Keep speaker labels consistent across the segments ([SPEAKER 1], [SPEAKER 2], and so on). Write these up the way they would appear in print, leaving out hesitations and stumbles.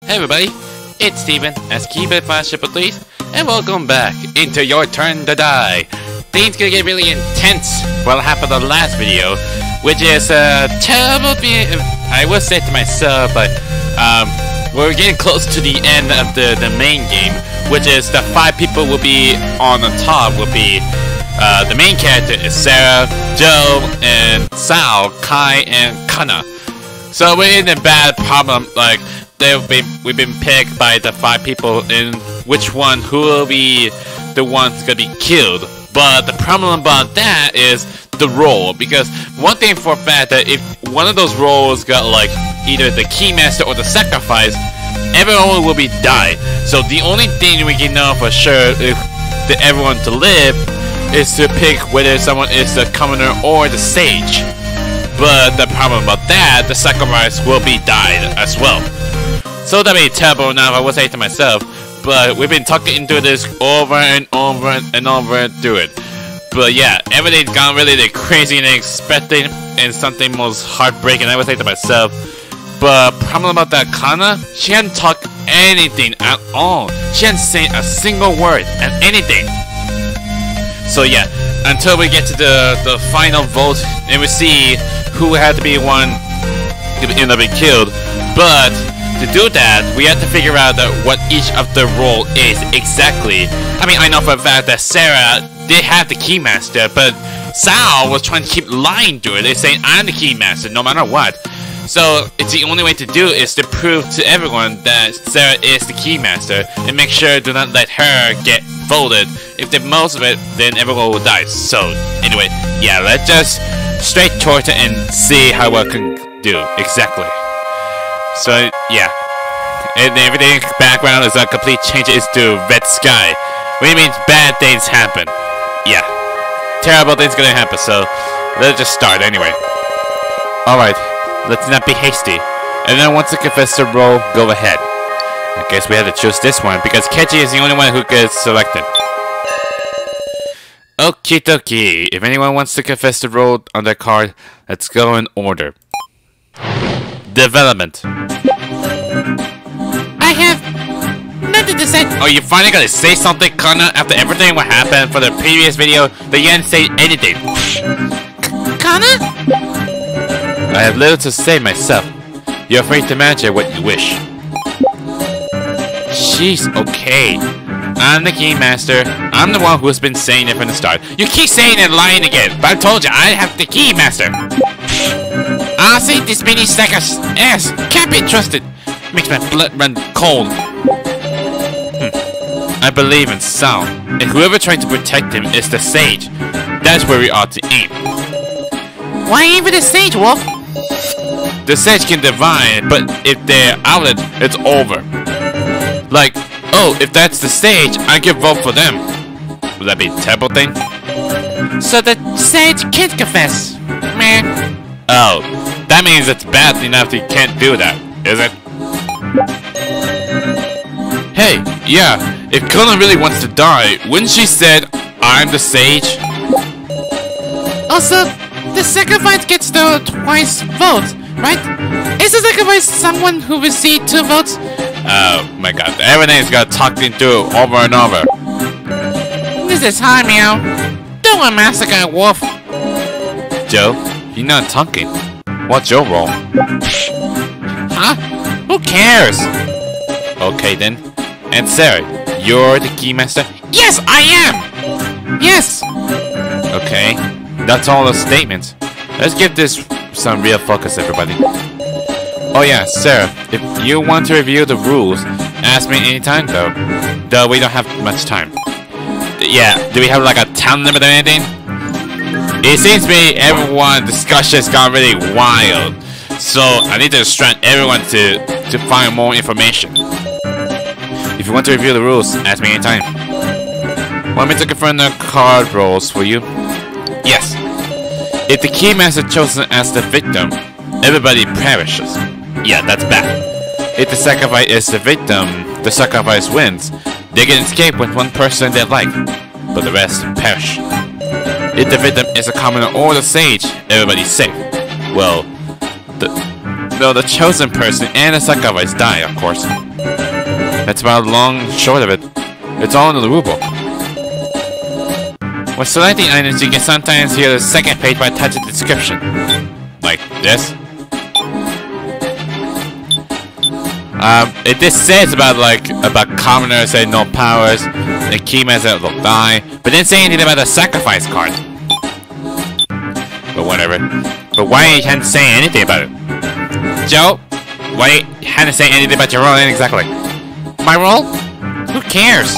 [SPEAKER 1] Hey everybody, it's Steven, as keep it fast please, and welcome back into your turn to die. Things gonna get really intense what happened in the last video, which is terrible thing, I will say to myself, but we're getting close to the end of the main game, which is the 5 people will be on the top, will be the main character is Sarah, Joe, and Sal, Kai, and Kana. So we're in a bad problem, like we've been picked by the 5 people in which one who will be the one who's gonna be killed. But the problem about that is the role, because one thing for a fact that if one of those roles got like either the Keymaster or the Sacrifice, everyone will be died. So the only thing we can know for sure if everyone to live is to pick whether someone is the Commoner or the Sage. But the problem about that, the Sacrifice will be died as well. So that'd be terrible enough, I would say to myself. But we've been talking into this over and over and over through it. But yeah, everything's gone really crazy and expecting, and something most heartbreaking, I would say to myself. But problem about that Kana, she hadn't talked anything at all. She hadn't said a single word and anything. So yeah, until we get to the final vote and we see who had to be one to end up being killed. But to do that, we have to figure out what each of the role is exactly. I mean, I know for a fact that Sarah did have the Keymaster, but Sal was trying to keep lying to her. They're saying, I'm the Keymaster no matter what. So it's the only way to do is to prove to everyone that Sarah is the Keymaster and make sure do not let her get voted. If they most of it, then everyone will die. So anyway, yeah, let's just straight towards it and see how I can do exactly. So yeah, and everything background is a complete change. Is to red sky, which means bad things happen. Yeah, terrible things gonna happen. So let's just start anyway. All right. Let's not be hasty. And then once the confessor roll, go ahead. I guess we have to choose this one because Keiji is the only one who gets selected. Okie dokie. If anyone wants to confess the roll on their card, let's go in order. Development. I have nothing to say. Oh, you finally gonna say something, Kana, after everything what happened for the previous video that you didn't say anything. Kana? I have little to say myself. You're free to imagine what you wish. Jeez, okay. I'm the Keymaster. I'm the one who's been saying it from the start. You keep saying it lying again, but I told you I have the Keymaster. Honestly, this mini stack of ass can't be trusted. Makes my blood run cold. I believe in Sal, and whoever trying to protect him is the Sage. That's where we ought to aim. Why aim for the Sage, Wolf? The Sage can divine, but if they're out of it, it's over. Like, oh, if that's the Sage, I can vote for them. Would that be a terrible thing? So the Sage can't confess. Man. Oh, that means it's bad enough that you can't do that, is it? Hey, yeah, if Kana really wants to die, wouldn't she said, I'm the Sage? Also, the Sacrifice gets the twice votes, right? Is the Sacrifice someone who received 2 votes? Oh my god, everything's got talked into over and over. This is high, meow. Don't want massacre a wolf. Joe, you're not talking. What's your role? Huh? Who cares? Okay then. And Sarah, you're the Keymaster? Yes, I am! Yes! Okay. That's all the statements. Let's give this some real focus, everybody. Oh yeah, Sarah, if you want to review the rules, ask me anytime though. Though we don't have much time. Yeah, do we have like a time limit or anything? It seems to me everyone's discussion's gone really wild. So I need to distract everyone to find more information. If you want to review the rules, ask me anytime. Want me to confirm the card rolls for you? Yes. If the Keymaster chosen as the victim, everybody perishes. Yeah, that's bad. If the Sacrifice is the victim, the Sacrifice wins. They can escape with one person they like, but the rest perish. If the victim is a Commoner or the Sage, everybody's safe. Well, No, the chosen person and the sacrifice die, of course. That's about long and short of it. It's all in the rule book. When selecting items, you can sometimes hear the second page by touching the description. Like this. This says about commoners and no powers, the keymaster will die, but didn't say anything about the sacrifice card. But whatever. But why you can't say anything about it? Joe, why you hadn't say anything about your role exactly? My role? Who cares?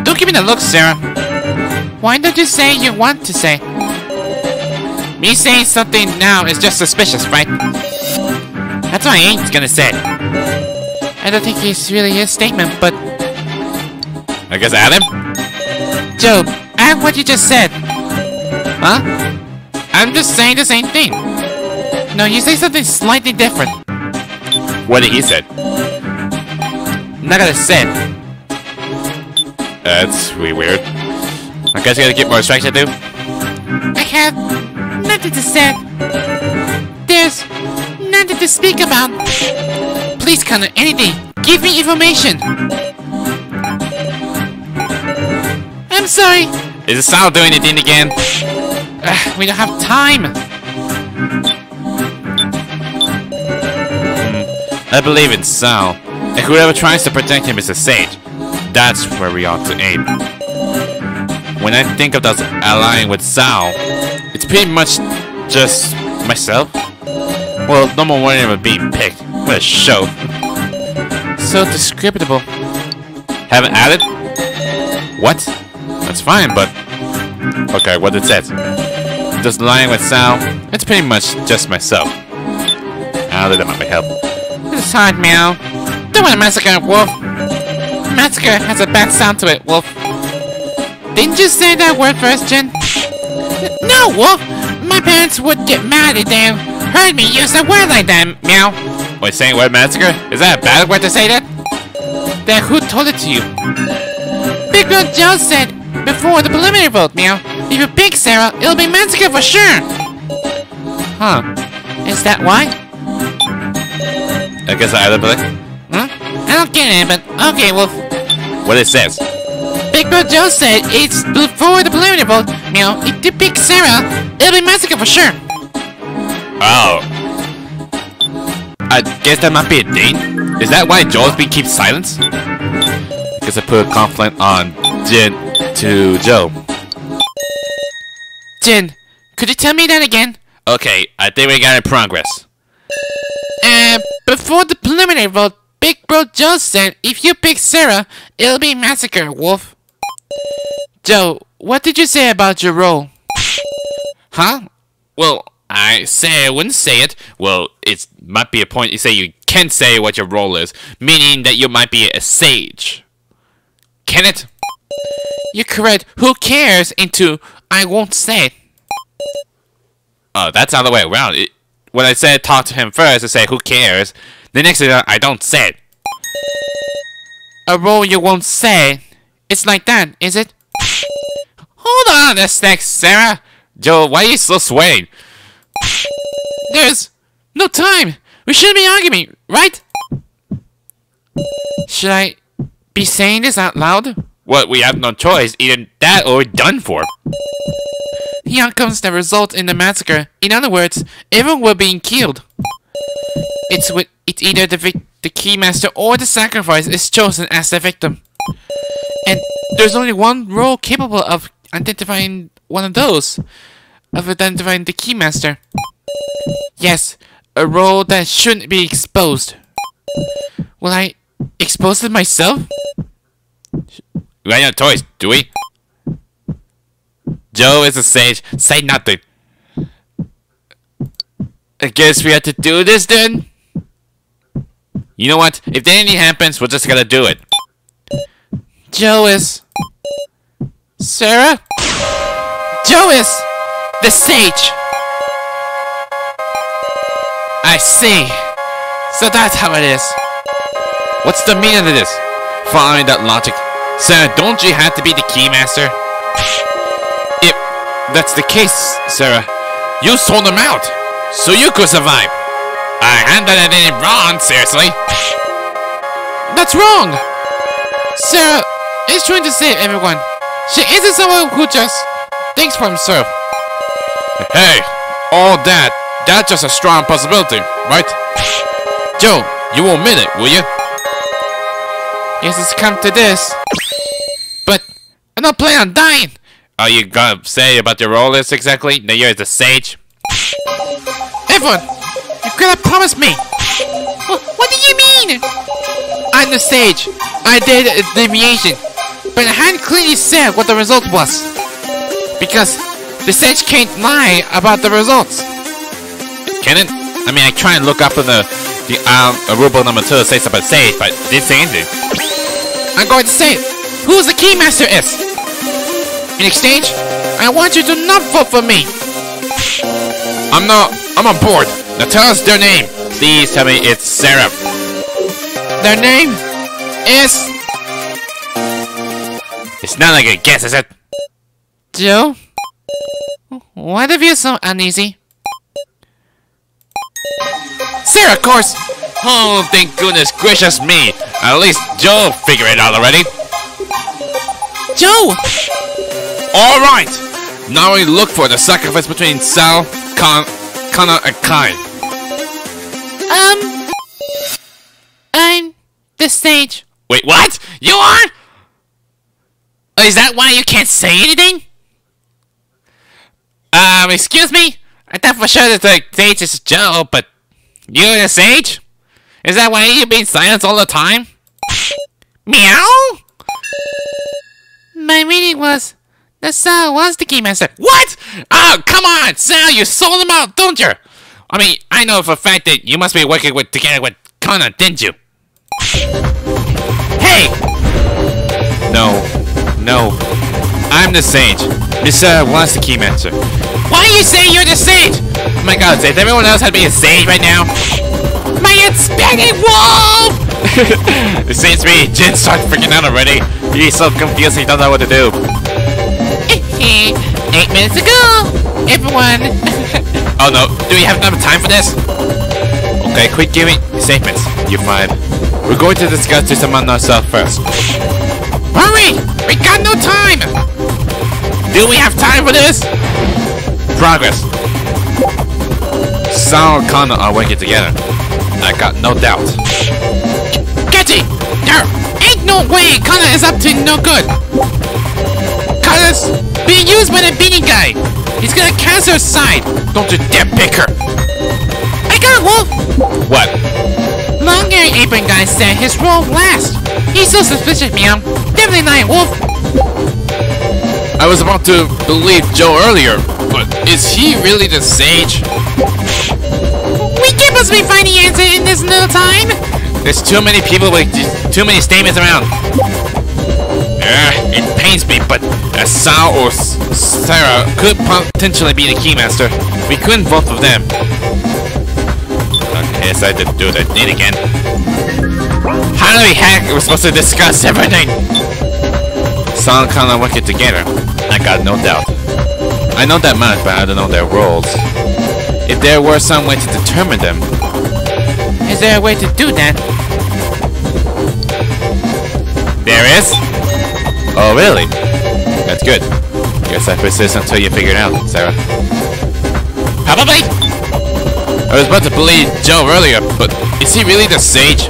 [SPEAKER 1] Don't give me the look, Sarah. Why don't you say you want to say? Me saying something now is just suspicious, right? That's what I ain't gonna say. I don't think it's really his statement, but... I guess Adam? Joe, add what you just said. Huh? I'm just saying the same thing. No, you say something slightly different. What did he say? Not gonna say. That's really weird. I guess you gotta get more distracted too. I have nothing to say. There's nothing to speak about. Please, Connor, anything. Give me information. I'm sorry. Is the sound doing anything again? We don't have time. I believe in Sal. And whoever tries to protect him is a sage. That's where we ought to aim. When I think of us allying with Sal, it's pretty much just myself. Well, no more worrying about being picked. What a show. So descriptible. Haven't added? What? That's fine, but... Okay, what it says. Just lying with Sal, it's pretty much just myself. That might help. It's hard, meow. Don't want to massacre a wolf. Massacre has a bad sound to it, wolf. Didn't you say that word first, Jen? No, wolf! My parents would get mad if they heard me use a word like that, meow. Wait, saying word massacre? Is that a bad word to say that? Then who told it to you? Big Girl Joe said before the preliminary vote, meow. If you pick Sarah, it'll be massacre for sure. Huh? Is that why? I guess I either believe. Huh? I don't get it, but okay, wolf. What it says? Big Girl Joe said it's before the preliminary vote, meow. If you pick Sarah, it'll be massacre for sure. Oh. I guess that might be a thing. Is that why Joel'sby keeps silence? I guess I put a conflict on Jin to Joe. Jin, could you tell me that again? Okay, I think we got in progress. Before the preliminary vote, Big Bro Joe said if you pick Sarah, it'll be massacre, wolf. Joe, what did you say about your role? Huh? Well, I say I wouldn't say it. Well, it might be a point you say you can say what your role is, meaning that you might be a sage. Can it? You're correct. Who cares into I won't say it. Oh, that's the other way around. When I said talk to him first, I say who cares. The next thing I don't say it. A role you won't say. It's like that, is it? Hold on a sec, Sarah. Joe, why are you so swaying? There's no time. We shouldn't be arguing, right? Should I be saying this out loud? Well, we have no choice. Either that or we're done for. The outcomes that result in the massacre. In other words, everyone will be killed. It's either the keymaster or the sacrifice is chosen as the victim. And there's only one role capable of identifying one of those. Of identifying the keymaster. Yes, a role that shouldn't be exposed. Will I expose it myself? We have no choice, do we? Joe is a sage. Say nothing. I guess we have to do this then? You know what? If anything happens, we're just gonna do it. Joe is... Sarah? Joe is... the sage! I see. So that's how it is. What's the meaning of this? Following that logic. Sarah, don't you have to be the keymaster? If that's the case, Sarah, you sold him out, so you could survive. I haven't done anything wrong, seriously.
[SPEAKER 2] That's wrong! Sarah is trying to save everyone. She isn't someone who just thinks for himself.
[SPEAKER 1] Hey, all that's just a strong possibility, right? Joe, you will admit it, will you?
[SPEAKER 2] Yes, it's come to this. But I'm not planning on dying.
[SPEAKER 1] Are you gonna say about your role is exactly? That you're the sage?
[SPEAKER 2] Everyone, you gotta promise me. What do you mean? I'm the sage. I did a deviation, but I hadn't clearly said what the result was. Because the sage can't lie about the results.
[SPEAKER 1] Can it? I mean, I try and look up in the rule number 2 to say something sage, but it didn't say anything.
[SPEAKER 2] I'm going to say it. Who the keymaster is. In exchange, I want you to not vote for me.
[SPEAKER 1] I'm on board. Now tell us their name. Please tell me it's Sarah.
[SPEAKER 2] Their name is...
[SPEAKER 1] It's not like a guess, is it?
[SPEAKER 2] Joe? Why do you feel so uneasy?
[SPEAKER 1] Sarah, of course! Oh, thank goodness gracious me! At least Joe figured it out already.
[SPEAKER 2] Joe!
[SPEAKER 1] Alright! Now we look for the sacrifice between Sal, Connor, and Kai.
[SPEAKER 2] I'm the sage.
[SPEAKER 1] Wait, what? You are? Is that why you can't say anything? Excuse me? I thought for sure that the sage is Joe, but you're the sage? Is that why you're being silent all the time? Meow?
[SPEAKER 2] My meaning was that Sal was the keymaster.
[SPEAKER 1] What? Oh, come on, Sal, you sold him out, don't you? I mean, I know for a fact that you must be working together with Connor, didn't you? Hey! No. I'm the sage. Miss wants the keymaster. Why are you saying you're the sage? Oh my god, does everyone else have to be a sage right now? My expanding wolf! It seems to me Jin starts freaking out already. He's so confused he doesn't know what to do.
[SPEAKER 2] 8 minutes ago, everyone.
[SPEAKER 1] Oh no, do we have enough time for this? Okay, quick giving statements, you 5. We're going to discuss this among ourselves first.
[SPEAKER 2] Hurry! We got no time!
[SPEAKER 1] Do we have time for this? Progress. Sal and Connor are working together. I got no doubt.
[SPEAKER 2] Getty! There ain't no way Connor is up to no good! Connor's being used by the beanie guy! He's gonna cancel his side!
[SPEAKER 1] Don't you dare pick her!
[SPEAKER 2] I got Wolf!
[SPEAKER 1] What?
[SPEAKER 2] Long-haired apron guy said his role last. He's so suspicious, meow. Definitely not Wolf.
[SPEAKER 1] I was about to believe Joe earlier, but is he really the sage?
[SPEAKER 2] We can't possibly find the answer in this little time.
[SPEAKER 1] There's too many people with too many statements around. It pains me, but Sal or Sarah could potentially be the keymaster. We couldn't vote for them. Okay, so I did do the thing again. How do we heck we're supposed to discuss everything? Sal and Connor working together. I got no doubt. I know that much, but I don't know their roles. If there were some way to determine them.
[SPEAKER 2] Is there a way to do that?
[SPEAKER 1] There is? Oh, really? That's good. Guess I persist until you figure it out, Sarah. Probably! I was about to believe Joe earlier, but is he really the sage?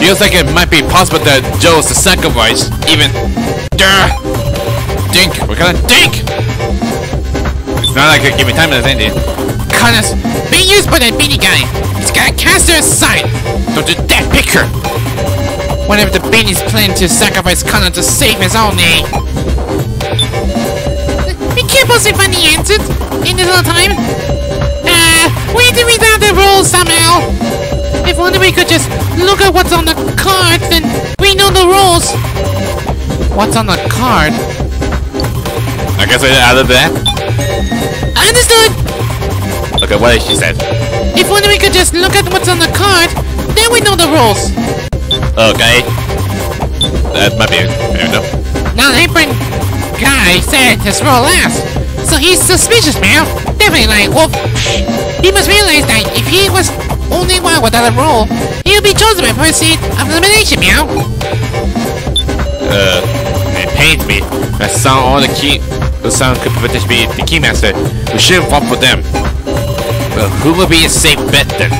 [SPEAKER 1] Feels like it might be possible that Joe is the sacrifice, even... Dink! We're gonna dink! It's not like I give me time to say anything.
[SPEAKER 2] Connor's being used by that beanie guy. He's got a caster aside.
[SPEAKER 1] Don't you dare pick her!
[SPEAKER 2] Whenever the beanie's planning to sacrifice Connor to save his own name. We can't possibly find the answers in this little time. We need to read out the rules somehow. If only we could just look at what's on the card, then we know the rules. What's on the card?
[SPEAKER 1] I guess I added that.
[SPEAKER 2] Understood.
[SPEAKER 1] Look at what she said.
[SPEAKER 2] If only we could just look at what's on the card, then we know the rules.
[SPEAKER 1] Okay. That might be fair enough.
[SPEAKER 2] Now the apron guy said his role last, so he's suspicious, man. Definitely like Wolf. He must realize that if he was only one without a roll, he will be chosen by proceed of elimination, meow.
[SPEAKER 1] It pains me that sound could potentially be the Keymaster. We shouldn't fall for them. Well, who will be a safe bet then?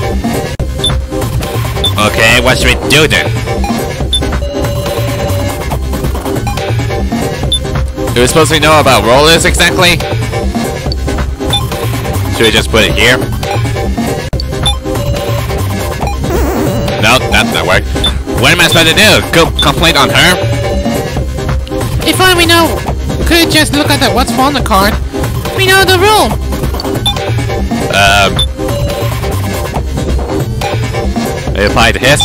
[SPEAKER 1] Okay, what should we do then? Do we supposed to know about rollers exactly? Should we just put it here? No, that's not work. What am I supposed to do? Go complain on her?
[SPEAKER 2] If only we know, could just look at what's on the card. We know the rule.
[SPEAKER 1] They apply to his?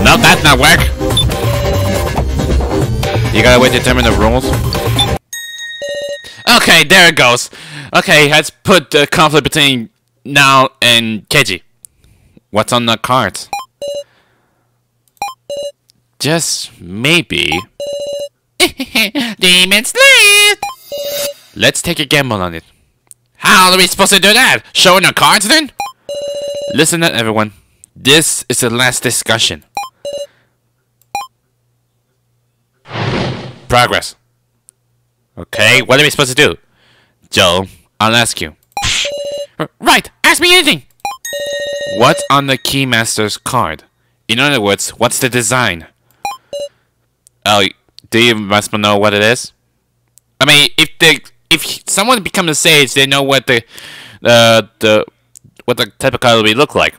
[SPEAKER 1] No, that's not work. You gotta wait to determine the rules. Okay, there it goes. Okay, let's put the conflict between Now and Keiji. What's on the cards? Just maybe.
[SPEAKER 2] Demon Slayer!
[SPEAKER 1] Let's take a gamble on it. How are we supposed to do that? Showing the cards then? Listen up, everyone. This is the last discussion. Progress. Okay, what are we supposed to do? Joe, I'll ask you.
[SPEAKER 2] Right, ask me anything.
[SPEAKER 1] What's on the Keymaster's card? In other words, what's the design? Oh, do you must know what it is? I mean, if someone becomes a sage, they know what the type of card will look like.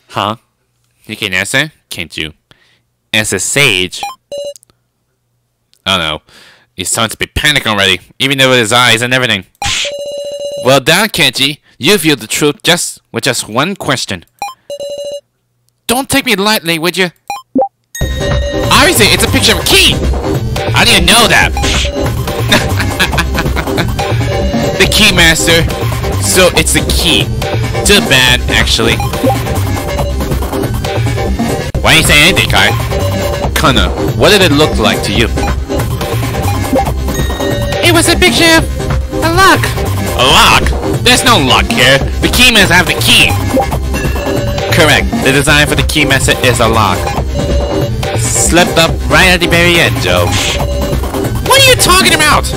[SPEAKER 1] Huh? You can answer? Can't you? As a sage, I don't know. He's starting to be panicking already, even with his eyes and everything. Well done, Kenji. You revealed the truth with just one question. Don't take me lightly, would you? Obviously, it's a picture of a key. How do you know that? The Keymaster. So it's the key. Too bad, actually. Why didn't you say anything, Kai? Kana, what did it look like to you?
[SPEAKER 2] It was a picture of a lock.
[SPEAKER 1] A lock? There's no lock here. The Keymaster have the key. Correct. The design for the Keymaster is a lock. Slipped up right at the very end, Joe. What are you talking about?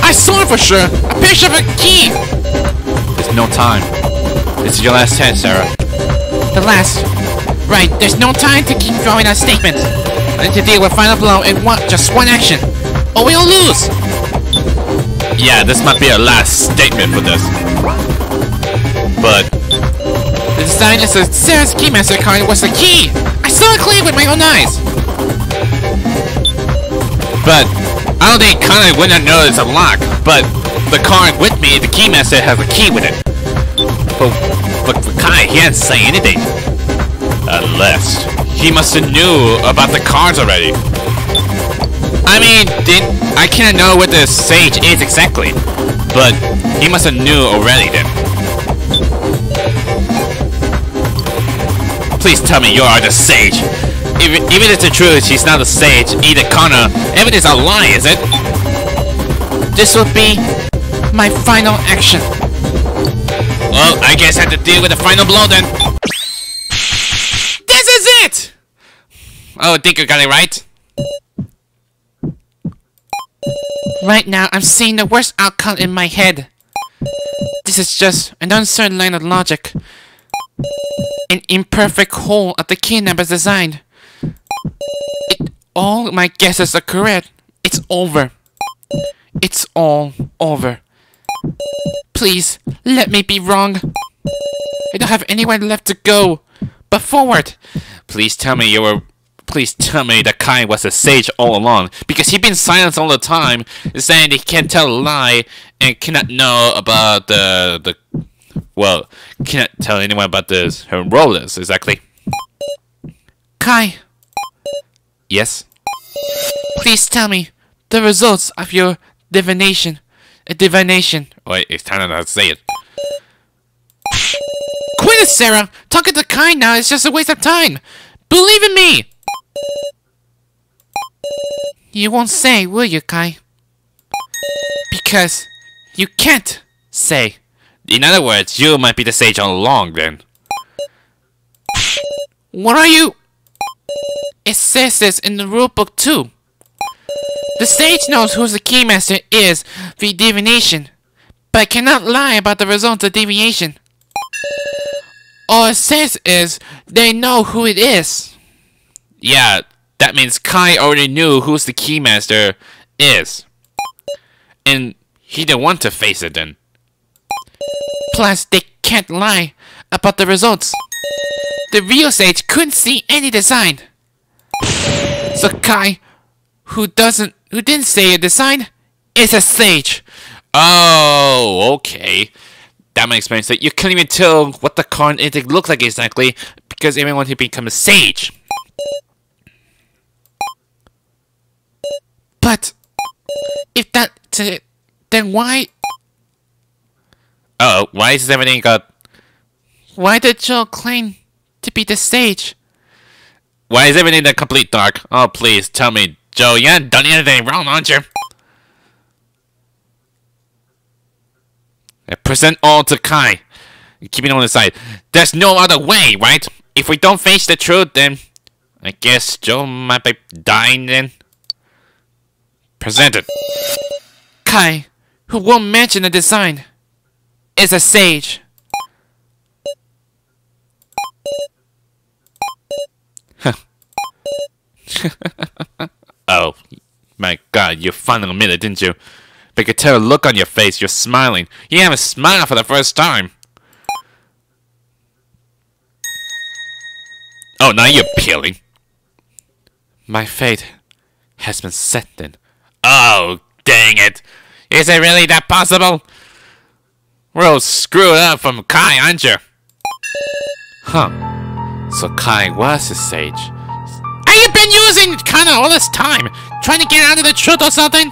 [SPEAKER 1] I saw it for sure. A picture of a key. There's no time. This is your last chance, Sarah.
[SPEAKER 2] The last. Right, there's no time to keep drawing out statements. I need to deal with final blow in just one action, or we'll lose.
[SPEAKER 1] Yeah, this might be our last statement for this. But
[SPEAKER 2] the design of the Sarah's Keymaster card was the key. I saw it clearly with my own eyes.
[SPEAKER 1] But I don't think Kana would not know it's a lock. But the card with me, the Keymaster has a key with it. But for Kai, he didn't say anything. Unless he must have knew about the cards already. I mean, I can't know what the sage is exactly, but he must have knew already then. Please tell me you are the sage. Even if it's the truth, she's not a sage. Either Kana, everything's a lie, is it?
[SPEAKER 2] This will be my final action.
[SPEAKER 1] Well, I guess I have to deal with the final blow then. This is it! Oh, I think you got it right.
[SPEAKER 2] Right now, I'm seeing the worst outcome in my head. This is just an uncertain line of logic. An imperfect whole of the key numbers designed. All my guesses are correct. It's over. It's all over. Please, let me be wrong. I don't have anywhere left to go but forward.
[SPEAKER 1] Please tell me that Kai was a sage all along, because he's been silent all the time, saying he can't tell a lie and cannot know about well, cannot tell anyone about her rollers exactly.
[SPEAKER 2] Kai.
[SPEAKER 1] Yes?
[SPEAKER 2] Please tell me the results of your divination. Divination.
[SPEAKER 1] Wait, it's time to say it.
[SPEAKER 2] Quit it, Sarah! Talking to Kai now is just a waste of time! Believe in me! You won't say, will you, Kai? Because you can't say.
[SPEAKER 1] In other words, you might be the sage all along then.
[SPEAKER 2] What are you? It says this in the rulebook too. The sage knows who the keymaster is via divination, but cannot lie about the results of deviation. All it says is they know who it is.
[SPEAKER 1] Yeah, that means Kai already knew who the keymaster is. And he didn't want to face it then.
[SPEAKER 2] Plus, they can't lie about the results. The real sage couldn't see any design. So Kai, who didn't say a design, is a sage.
[SPEAKER 1] Oh, okay. That makes sense. So you couldn't even tell what the card it looked like exactly because everyone wanted to become a sage.
[SPEAKER 2] But if that's it, then why?
[SPEAKER 1] Oh, why is everything got?
[SPEAKER 2] Why did Joe claim to be the sage?
[SPEAKER 1] Why is everything that complete dark? Oh, please tell me, Joe, you haven't done anything wrong, aren't you? Present all to Kai. Keeping on the side. There's no other way, right? If we don't face the truth, then I guess Joe might be dying then. Present it.
[SPEAKER 2] Kai, who won't mention the design, is a sage.
[SPEAKER 1] Oh, my God, you finally admitted it, didn't you? But I could tell a look on your face, you're smiling. You haven't smiled for the first time. Oh, now you're peeling.
[SPEAKER 2] My fate has been set then.
[SPEAKER 1] Oh, dang it. Is it really that possible? We're all screwed up from Kai, aren't you?
[SPEAKER 2] Huh. So Kai was a sage.
[SPEAKER 1] Have you been using Kana all this time? Trying to get out of the truth or something?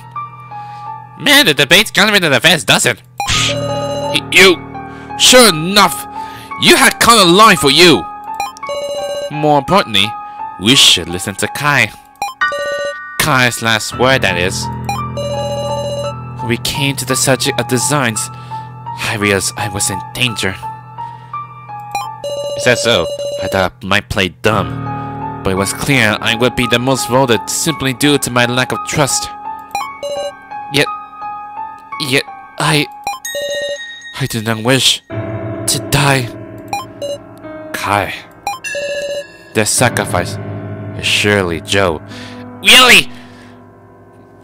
[SPEAKER 1] Man, the debate's gone into the fence, doesn't it? You... Sure enough, you had Kana lying for you.
[SPEAKER 2] More importantly, we should listen to Kai. Kai's last word, that is. When we came to the subject of designs, I realized I was in danger.
[SPEAKER 1] Is that so?
[SPEAKER 2] I thought I might play dumb, but it was clear I would be the most voted simply due to my lack of trust. Yet I did not wish to die. Kai, their sacrifice is surely Joe.
[SPEAKER 1] Really?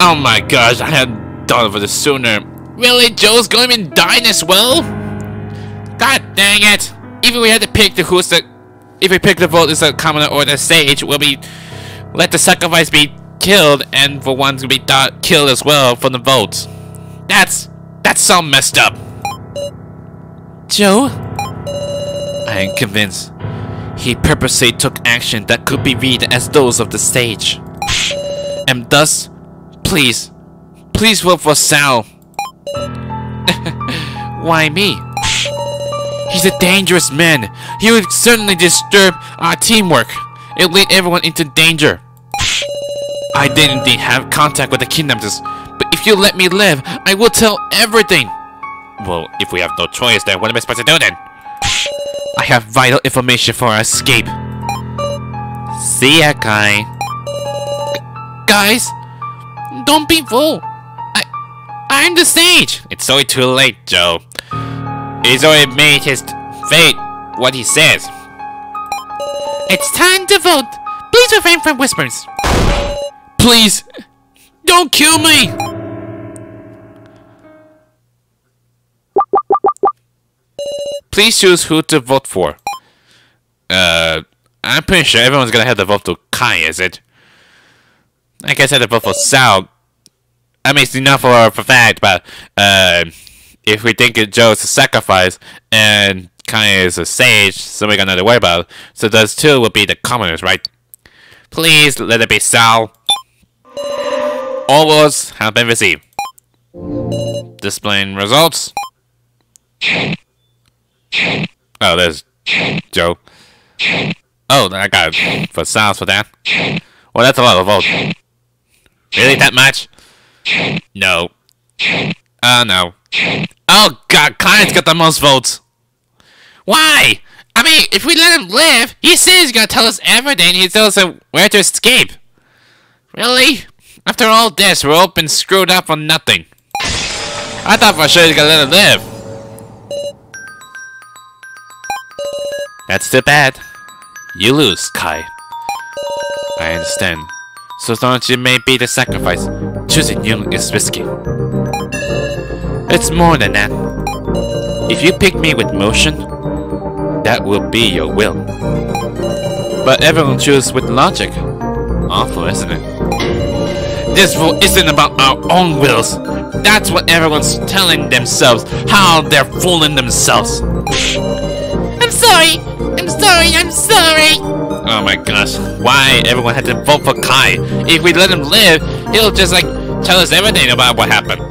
[SPEAKER 1] Oh my gosh, I had thought of it sooner. Really? Joe's going to be dying as well? God dang it! Even we had to pick if we pick the vote as a commoner or the sage, we'll be let the sacrifice be killed, and for one's gonna be killed as well from the votes. That's so messed up.
[SPEAKER 2] Joe? I am convinced he purposely took action that could be read as those of the sage. And thus, please vote for Sal. Why me? He's a dangerous man. He would certainly disturb our teamwork. It would lead everyone into danger. I did indeed have contact with the kidnappers, but if you let me live, I will tell everything.
[SPEAKER 1] Well, if we have no choice, then what am I supposed to do then?
[SPEAKER 2] I have vital information for our escape. See ya, Kai. Guys, don't be fooled. I'm the sage.
[SPEAKER 1] It's already too late, Joe. He's already made his fate what he says.
[SPEAKER 2] It's time to vote. Please refrain from whispers. Please, don't kill me.
[SPEAKER 1] Please choose who to vote for. I'm pretty sure everyone's gonna have to vote to Kai, is it? I guess I had to vote for Sal. I mean, it's enough for a fact, but if we think Joe's a sacrifice and Kai is a sage, so we got nothing to worry about. So those two would be the commoners, right? Please let it be Sal. All votes have been received. Displaying results. Oh, there's Joe. Oh, I got it for Sal for that. Well, that's a lot of votes. Really, that much? No. No. Oh God, Kai's got the most votes.
[SPEAKER 2] Why? I mean, if we let him live, he says he's gonna tell us everything. He tells us where to escape. Really? After all this, we're all been screwed up for nothing.
[SPEAKER 1] I thought for sure he's gonna let him live. That's too bad. You lose, Kai. I understand. So as long as you may be the sacrifice, choosing you is risky. It's more than that. If you pick me with motion, that will be your will. But everyone chooses with logic. Awful, isn't it? This vote isn't about our own wills. That's what everyone's telling themselves, how they're fooling themselves.
[SPEAKER 2] I'm sorry! I'm sorry! I'm sorry!
[SPEAKER 1] Oh my gosh, why everyone had to vote for Kai? If we let him live, he'll just like tell us everything about what happened.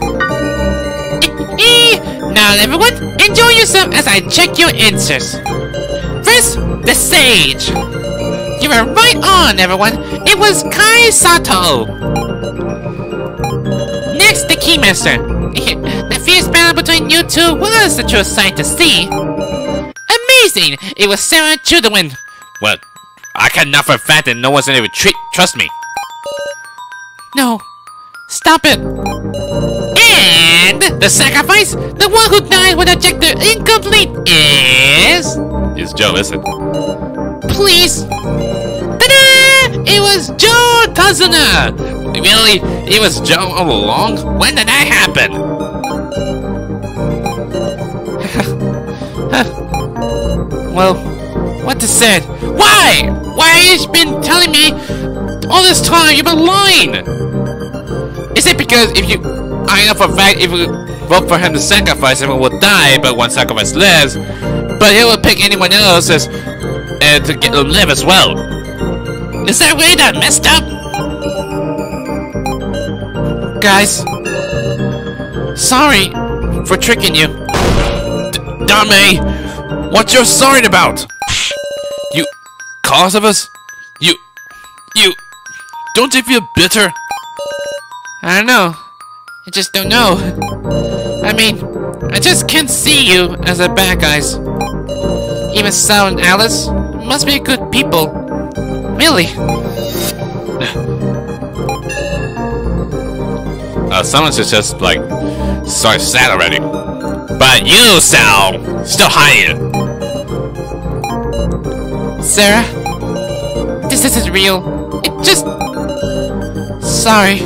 [SPEAKER 2] Now everyone, enjoy yourself as I check your answers. First, the sage. You were right on, everyone. It was Kai Sato. Next, the Keymaster. The fierce battle between you two was a true sight to see. Amazing! It was Sarah to the win.
[SPEAKER 1] Well, I can know for a fact that no one's gonna trust me.
[SPEAKER 2] No. Stop it. And the sacrifice, the one who died with objective incomplete is...
[SPEAKER 1] It's Joe, isn't it?
[SPEAKER 2] Please. Ta-da! It was Joe Tazuna.
[SPEAKER 1] Really? It was Joe all along? When did that happen?
[SPEAKER 2] Well, what to say? Why? Why have you been telling me all this time? You've been lying.
[SPEAKER 1] Is it because if you... I know for a fact if we vote for him to sacrifice, everyone will die, but one sacrifice lives. But he will pick anyone else as, to get them live as well.
[SPEAKER 2] Is that really that messed up? Guys, sorry for tricking you.
[SPEAKER 1] Dame, what you're sorry about? You... cause of us? You... Don't you feel bitter?
[SPEAKER 2] I don't know. I just don't know. I mean, I just can't see you as a bad guys. Even Sal and Alice must be good people. Really.
[SPEAKER 1] Someone's just like so sad already. But you, Sal, still hiding.
[SPEAKER 2] Sarah, this isn't real. It just... Sorry.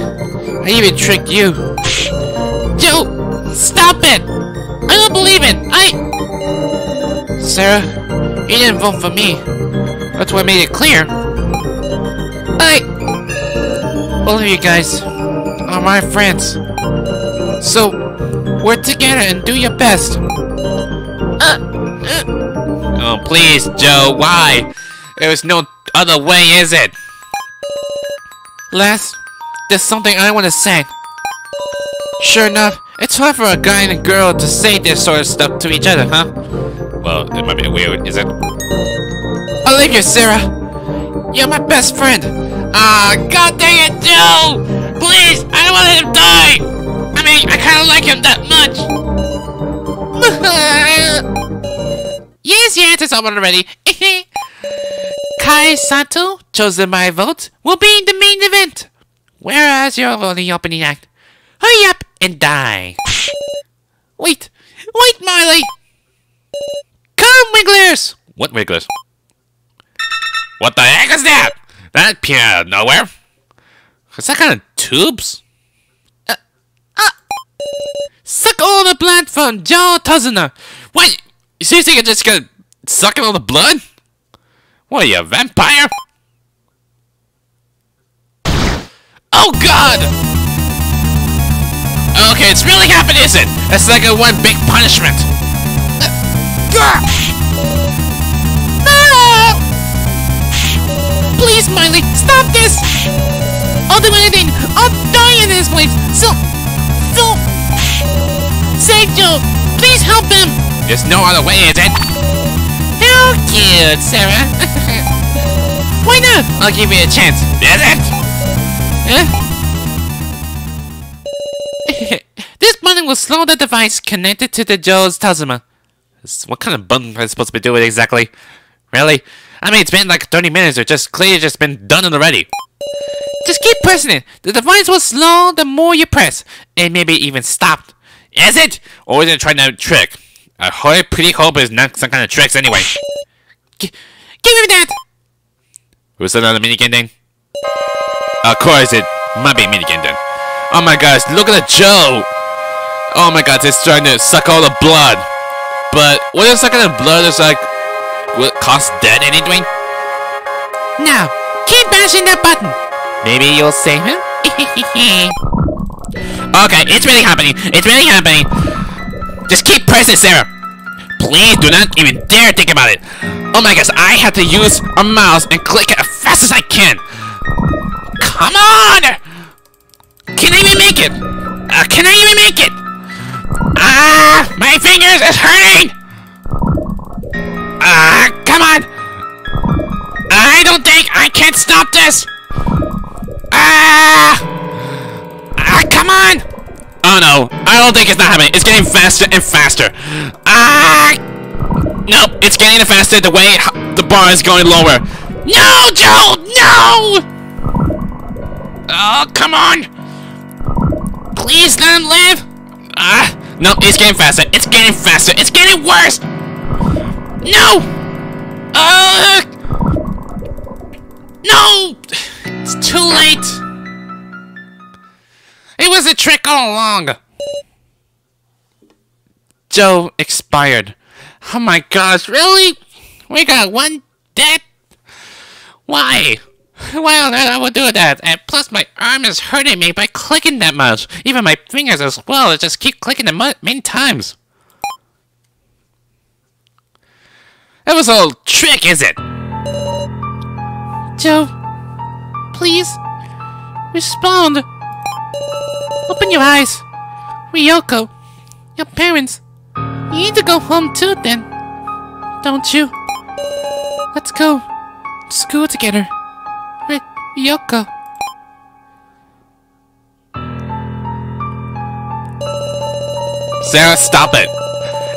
[SPEAKER 2] I even tricked you. Joe, stop it! I don't believe it! Sarah, you didn't vote for me. That's what made it clear. Both of you guys are my friends. So, work together and do your best.
[SPEAKER 1] Oh, please, Joe, why? There's no other way, is it?
[SPEAKER 2] Last, there's something I want to say. Sure enough, it's hard for a guy and a girl to say this sort of stuff to each other, huh?
[SPEAKER 1] Well, it might be weird, is it?
[SPEAKER 2] I'll leave you, Sarah. You're my best friend. God dang it, Joe! Please, I don't want to let him die! I mean, I kind of like him that much. Yes, your answer's all already. Kai Sato, chosen by vote, will be in the main event. Whereas you're only opening act. Hurry up and die. Wait, Marley! Come, Wigglers!
[SPEAKER 1] What Wigglers? What the heck is that? That appeared out of nowhere? Is that kind of tubes?
[SPEAKER 2] Suck all the blood from Joe Tazuna.
[SPEAKER 1] What? You seriously just gonna suck in all the blood? What are you, a vampire? Oh God! Okay, it's really happening, is it? It's like a one big punishment.
[SPEAKER 2] No! Please, Miley, stop this! I'll do anything. I'll die in this place. So, save Joe. Please help him.
[SPEAKER 1] There's no other way, is it?
[SPEAKER 2] How cute, Sarah. Why not?
[SPEAKER 1] I'll give you a chance. Is it?
[SPEAKER 2] Huh? This button will slow the device connected to the Joe's Tazuma.
[SPEAKER 1] What kind of button am I supposed to be doing exactly? Really? I mean, it's been like 30 minutes or just clearly just been done already.
[SPEAKER 2] Just keep pressing it. The device will slow the more you press. It may be even stopped.
[SPEAKER 1] Is it? Or is it trying to trick? I pretty hope it's not some kind of tricks anyway.
[SPEAKER 2] Give me that!
[SPEAKER 1] Was that another minigame thing? Of course, it might be a minigame then. Oh my gosh, look at the Joe! Oh my god, it's trying to suck all the blood. But what if sucking the blood is like, will it cost dead anything?
[SPEAKER 2] Now, keep bashing that button. Maybe you'll save him?
[SPEAKER 1] Okay, it's really happening. It's really happening. Just keep pressing, Sarah. Please do not even dare think about it. Oh my gosh, I have to use a mouse and click it as fast as I can. Come on! Can I even make it? Can I even make it? Ah, my fingers is hurting. Come on. I don't think I can stop this. Come on. Oh no, I don't think it's not happening. It's getting faster and faster. Nope, it's getting faster the way the bar is going lower. No, Joe, no! Oh, come on. Please let him live. No, it's getting faster. It's getting faster. It's getting worse. No! No! It's too late. It was a trick all along. Joe expired. Oh my gosh, really? We got one dead? Why? Why on earth I would do that? And plus my arm is hurting me by clicking that much. Even my fingers as well. I just keep clicking them many times. That was a trick, is it?
[SPEAKER 2] Joe, please, respond. Open your eyes. Ryoko, your parents. You need to go home too then, don't you? Let's go to school together. Ryoko.
[SPEAKER 1] Sarah, stop it.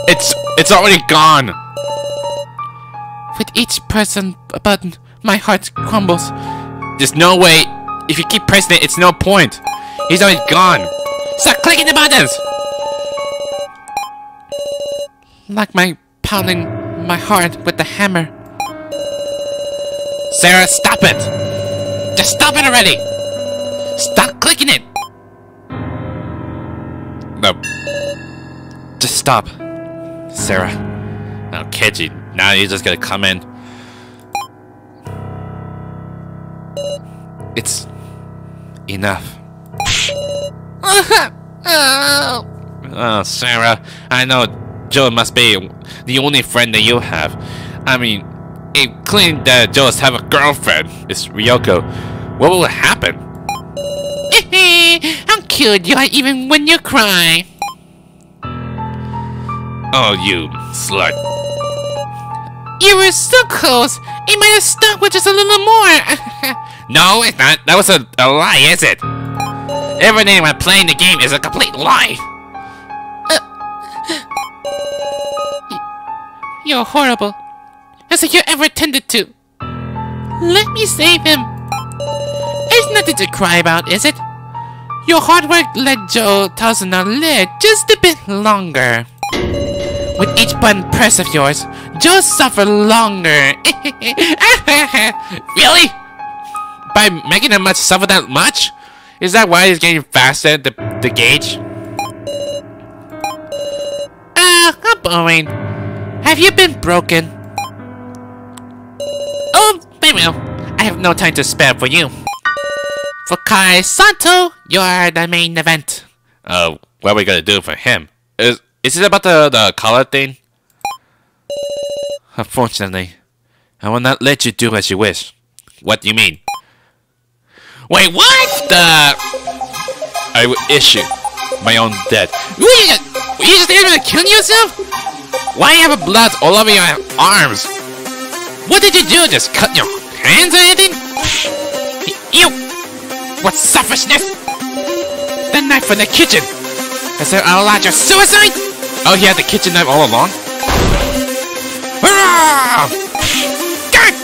[SPEAKER 1] It's already gone.
[SPEAKER 2] With each pressing a button, my heart crumbles.
[SPEAKER 1] There's no way. If you keep pressing it, it's no point. He's already gone. Stop clicking the buttons.
[SPEAKER 2] Like my pounding my heart with the hammer.
[SPEAKER 1] Sarah, stop it. Just stop it already. Stop clicking it. No. Just stop. Sarah. Now, Keiji, now you're just gonna come in. It's enough. Oh, Sarah, I know Joe must be the only friend that you have. I mean, claiming that Joe has have a girlfriend is Ryoko. What will happen?
[SPEAKER 2] How cute you are even when you cry.
[SPEAKER 1] Oh, you slut.
[SPEAKER 2] You were so close. It might have stuck with just a little more.
[SPEAKER 1] No, it's not. That was a lie, is it? Everything when playing the game is a complete lie.
[SPEAKER 2] You're horrible. As if you ever intended to. Let me save him. It's nothing to cry about, is it? Your hard work let Joe Tazuna live just a bit longer. With each button press of yours, Joe suffered longer.
[SPEAKER 1] Really? By making him much suffer that much? Is that why he's getting faster, the gauge?
[SPEAKER 2] How boring. Have you been broken? Oh, very well. I have no time to spare for you. For Kai Santo, you're the main event.
[SPEAKER 1] What are we gonna do for him? Is it about the color thing? Unfortunately, I will not let you do as you wish. What do you mean? Wait, what? I will issue my own death.
[SPEAKER 2] Were you just able to kill yourself?
[SPEAKER 1] Why you have blood all over your arms? What did you do? Just cut your hands or anything?
[SPEAKER 2] You! What selfishness! The knife from the kitchen! Has Sarah outlawed your suicide? Oh, he had the kitchen knife all along? God!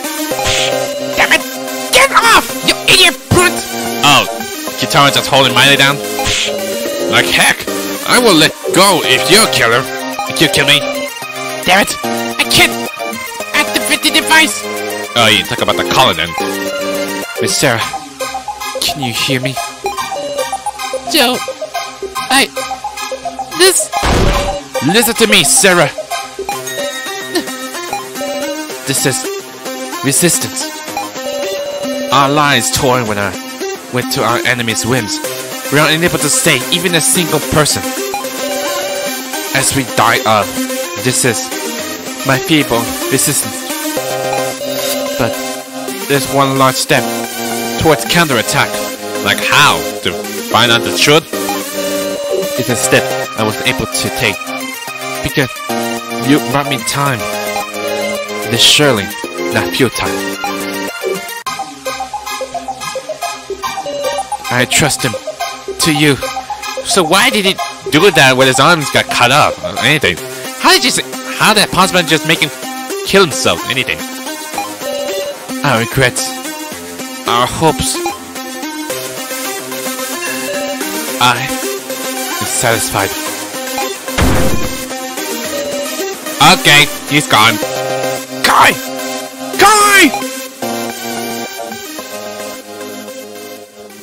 [SPEAKER 2] Damn it! Get off! You idiot brunt! Oh, Kitara just holding Miley down? Like heck! I will let go if you're a killer. If you kill me. Damn it! I can't activate the device! Oh, you talk about the collar then. Miss Sarah, can you hear me? Joe, Listen to me, Sarah! This is resistance. Our lives torn when I went to our enemy's whims. We are unable to save even a single person. As we die of, this is my feeble resistance. But there's one large step towards counterattack. Like how? To find out the truth? It's a step I was able to take because you brought me time. It is surely not futile. I trust him to you. So why did he do that when his arms got cut off or anything? How did that possibly just make him kill himself? Anything? Our regrets, our hopes. I am satisfied. Okay, he's gone. Kai!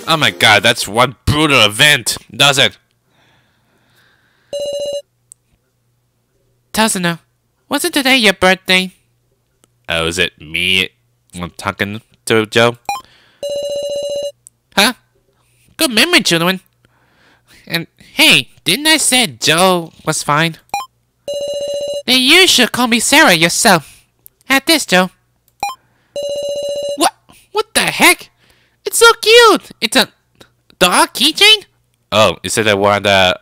[SPEAKER 2] Oh my god, that's one brutal event, does it? Tazuna, wasn't today your birthday? Oh, is it me I'm talking to Joe? Huh? Good memory, children. And hey, didn't I say Joe was fine? Then you should call me Sarah yourself. At this, Joe. What the heck? It's so cute! It's a dog keychain? Oh, is it the one that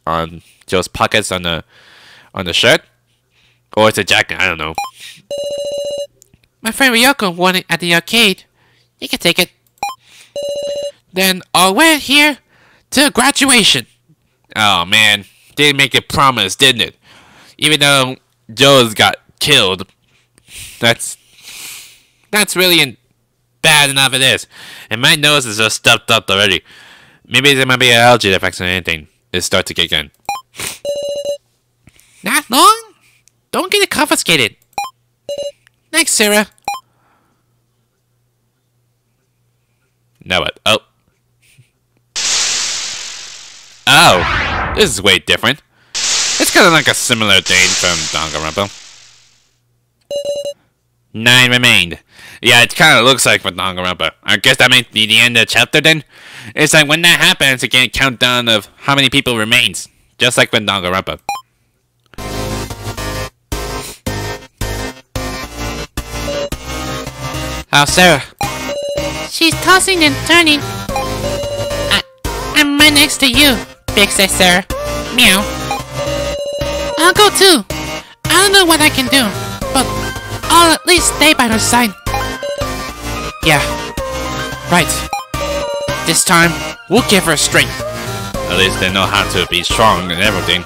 [SPEAKER 2] on Joe's pockets on the shirt? Or it's a jacket, I don't know. My friend Ryoko won it at the arcade. You can take it. Then I'll wear it here to graduation. Oh man, didn't make a promise, didn't it? Even though Joe's got killed. That's really bad enough it is. And my nose is just stuffed up already. Maybe there might be an allergy effects or anything. It starts to kick in. Not long? Don't get it confiscated. Next, Sarah. Now what? Oh. Oh. This is way different. It's kind of like a similar thing from Danganronpa. 9 remained. Yeah, it kind of looks like from Danganronpa. I guess that might be the end of the chapter then. It's like when that happens, it can count down of how many people remains. Just like with Danganronpa. How's Sarah? She's tossing and turning. I'm right next to you, Big says Sarah. Meow. I'll go too. I don't know what I can do, but I'll at least stay by her side. Yeah, right. This time, we'll give her strength. At least they know how to be strong and everything.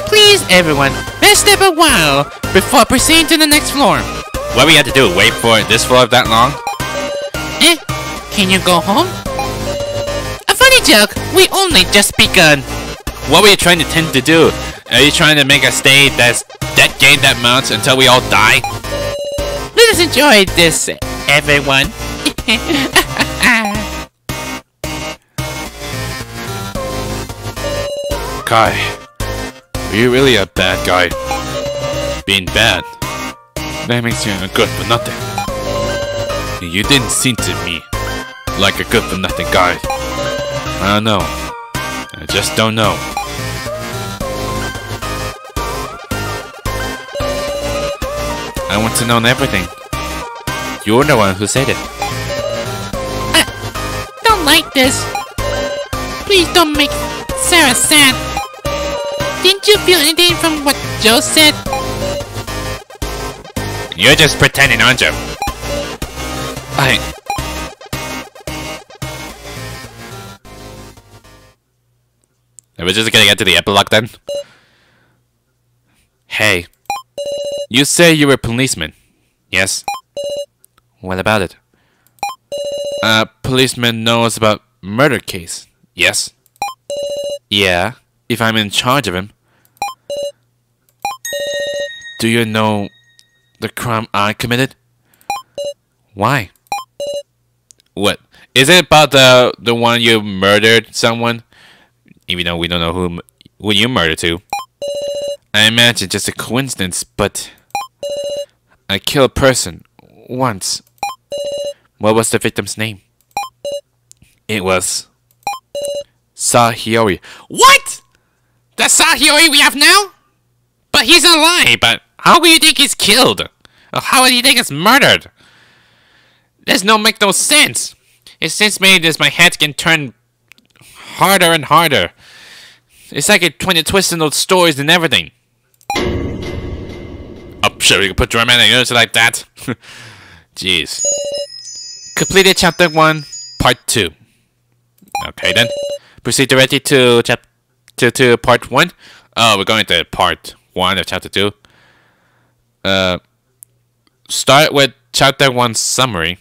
[SPEAKER 2] Please, everyone, let's step a while before proceeding to the next floor. What we have to do? Wait for this floor that long? Can you go home? A funny joke. We only just begun. What were you trying to do? Are you trying to make a stay that game that mounts until we all die? Let us enjoy this, everyone. Kai. Are you really a bad guy? Being bad, that makes you a good for nothing. You didn't seem to me like a good for nothing guy. I don't know. I just don't know. I want to know everything. You're the one who said it. I don't like this. Please don't make Sarah sad. Didn't you feel anything from what Joe said? You're just pretending, aren't you?
[SPEAKER 1] We're just gonna get to the epilogue then. Hey, you say you were a policeman, yes? What about it? A policeman knows about murder case, yes? Yeah, if I'm in charge of him. Do you know the crime I committed? Why? What? Is it about the one you murdered someone? Even though we don't know who you murdered to. I imagine just a coincidence, but I killed a person once. What was the victim's name? It was Sahiori. What? The Sahiori we have now? But he's alive. But how do you think he's killed? Or how do you think he's murdered? There's make no sense. It seems made as my head can turn harder and harder. It's like it when it twists in those stories and everything. Oh, sure, you can put dramatic notes like that. Jeez. Completed chapter 1, part 2. Okay then. Proceed directly to chapter 2, part 1. Oh, we're going to part 1 of chapter 2. Start with chapter 1 summary.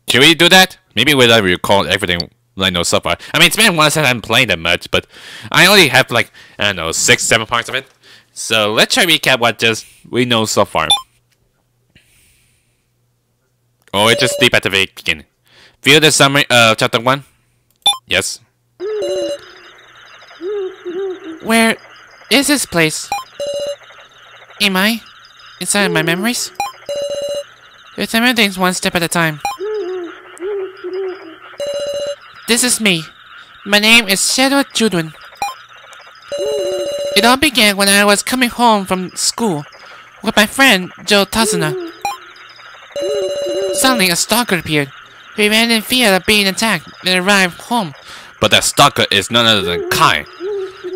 [SPEAKER 1] Can we do that? Maybe we'll recall everything I know so far. I mean, it's been once I haven't played that much, but I only have like, I don't know, 6, 7 parts of it. So let's try to recap what we know so far. Oh, it's just deep at the very beginning. View the summary of chapter 1. Yes.
[SPEAKER 2] Where is this place? Am I inside my memories? Remember things one step at a time. This is me. My name is Shadow Judwin. It all began when I was coming home from school with my friend Joe Tazuna. Suddenly a stalker appeared. We ran in fear of being attacked and arrived home.
[SPEAKER 1] But that stalker is none other than Kai.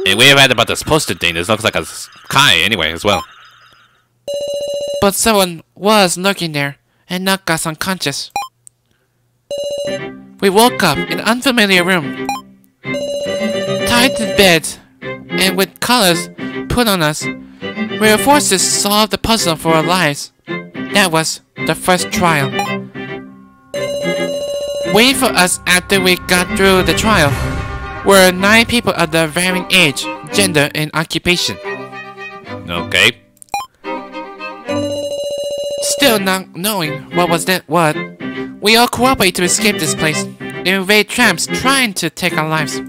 [SPEAKER 1] And we read about this poster thing. This looks like a Kai anyway as well.
[SPEAKER 2] But someone was lurking there and knocked us unconscious. We woke up in an unfamiliar room, tied to the bed, and with collars put on us, we were forced to solve the puzzle for our lives. That was the first trial. Waiting for us after we got through the trial were 9 people of the varying age, gender, and occupation.
[SPEAKER 1] Okay.
[SPEAKER 2] Still not knowing what was what, we all cooperated to escape this place and evade tramps trying to take our lives.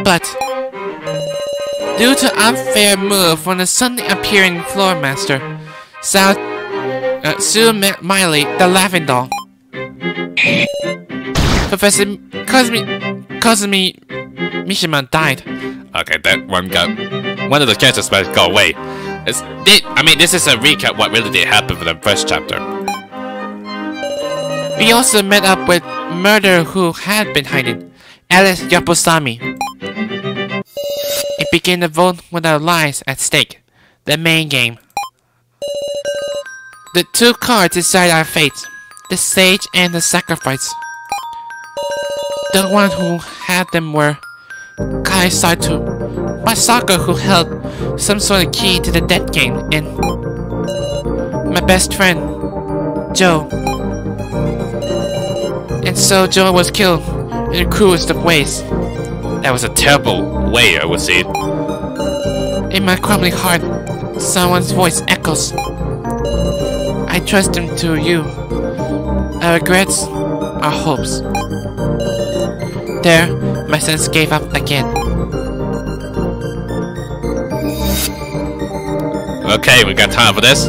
[SPEAKER 2] But due to unfair move from the suddenly appearing floor master, Sue Miley, the laughing doll, Professor Kazumi Mishima died.
[SPEAKER 1] Okay, that one of the characters might go away. I mean, this is a recap what really did happen for the first chapter.
[SPEAKER 2] We also met up with murderer who had been hiding, Alice Yapusami. It began to vote with our lives at stake, the main game. The 2 cards decide our fates, the sage and the sacrifice. The one who had them were Kai Sato, my soccer who held some sort of key to the death game, and my best friend, Joe. And so Joe was killed in the cruelest of ways.
[SPEAKER 1] That was a terrible way, I would say.
[SPEAKER 2] In my crumbling heart, someone's voice echoes. I trust him to you. Our regrets, our hopes. There, my sense gave up again.
[SPEAKER 1] Okay, we got time for this.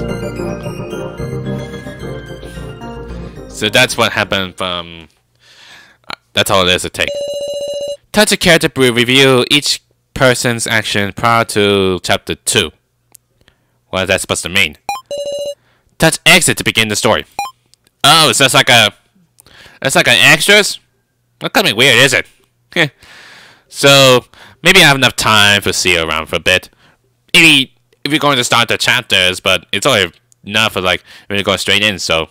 [SPEAKER 1] So that's what happened from... That's all it is to take. Touch a character to review each person's action prior to chapter 2. What is that supposed to mean? Touch exit to begin the story. Oh, so that's like a... That's like an extras? What kind of weird is it? So, maybe I have enough time to see around for a bit. Maybe if you're going to start the chapters, but it's only enough for like, when you're going straight in, so...